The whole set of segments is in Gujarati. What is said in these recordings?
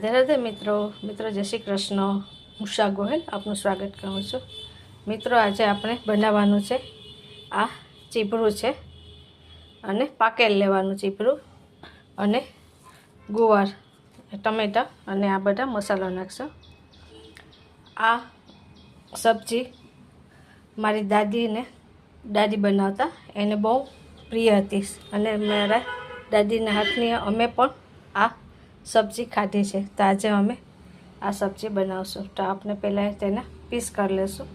રાધે મિત્રો જય શ્રી કૃષ્ણ। હું ઉષા ગોહેલ આપનું સ્વાગત કરું છું। મિત્રો આજે આપણે બનાવવાનું છે આ ચીપરું છે અને પાકેલ લેવાનું ચીપરું અને ગુવાર ટમેટા અને આ બધા મસાલો નાખશો। આ સબ્જી મારી દાદી બનાવતા એને બહુ પ્રિય હતી અને મારા દાદીના હાથની અમે પણ આ સબ્જી ખાધી છે। તો આજે અમે આ સબ્જી બનાવશું। તો આપણે પહેલાં તેના પીસ કરી લઈશું।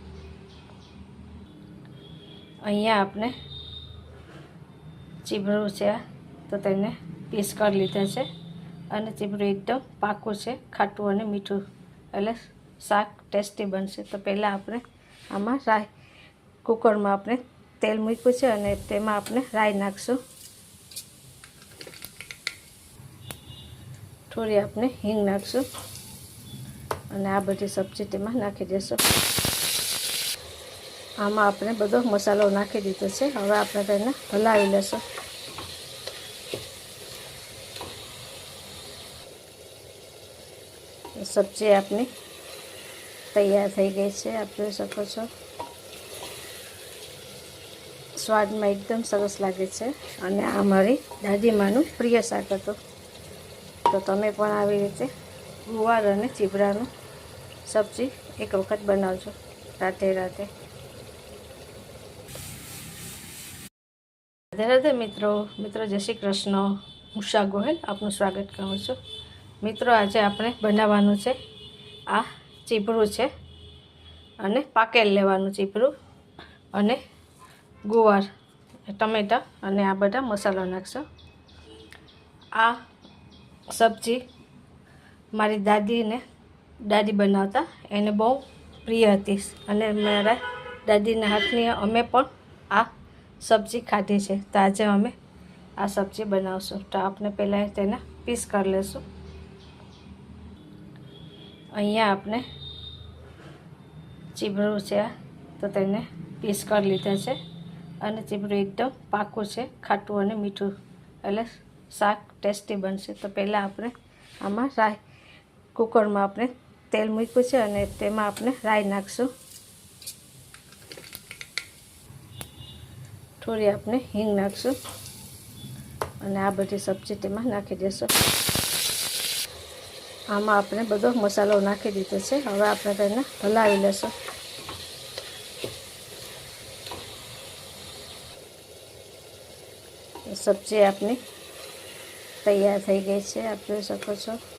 અહીંયા આપણે ચીબરું છે તો તેને પીસ કરી લીધા છે અને ચીબરું એકદમ પાકું છે, ખાટું અને મીઠું, એટલે શાક ટેસ્ટી બનશે। તો પહેલાં આપણે આમાં રાઈ કુકરમાં આપણે તેલ મૂક્યું છે અને તેમાં આપણે રાઈ નાખશું। થોડી આપણે હિંગ નાખશું અને આ બધી સબ્જી તેમાં નાખી દઈશું। આમાં આપણે બધો મસાલો નાખી દીધો છે। હવે આપણે તેને હલાવી લઈશું। સબ્જી આપણી તૈયાર થઈ ગઈ છે, આપ જોઈ શકો છો। સ્વાદમાં એકદમ સરસ લાગે છે અને આ મારી દાદીમાનું પ્રિય શાક હતું। તો તમે પણ આવી રીતે ગુવાર અને ચીબરાનું સબ્જી એક વખત બનાવજો। રાધે રાધે। રાધે મિત્રો જય શ્રી કૃષ્ણ। હું ઉષા ગોહેલ આપનું સ્વાગત કરું છું। મિત્રો આજે આપણે બનાવવાનું છે આ ચીપરું છે અને પાકેલ લેવાનું ચીપરું અને ગુવાર ટમેટા અને આ બધા મસાલો નાખશો। આ સબ્જી મારી દાદી બનાવતા એને બહુ પ્રિય હતી અને મારા દાદીના હાથની અમે પણ આ સબ્જી ખાધી છે। તો આજે અમે આ સબ્જી બનાવશું। તો આપણે પહેલાં તેના પીસ કરી લઈશું। અહીંયા આપણે ચીબરું છે તો તેને પીસ કરી લીધા છે અને ચીબરું એકદમ પાકું છે, ખાટું અને મીઠું, એટલે શાક ટેસ્ટી બનશે। તો પહેલાં આપણે આમાં રાઈ કુકરમાં આપણે તેલ મૂક્યું છે અને તેમાં આપણે રાઈ નાખશું। થોડી આપણે હિંગ નાખશું અને આ બધી સબ્જી તેમાં નાખી દઈશું। આમાં આપણે બધો મસાલો નાખી દીધો છે। હવે આપણે તેને હલાવી લઈશું। સબ્જી આપણી તૈયાર થઈ ગઈ છે, આપ જોઈ શકો છો।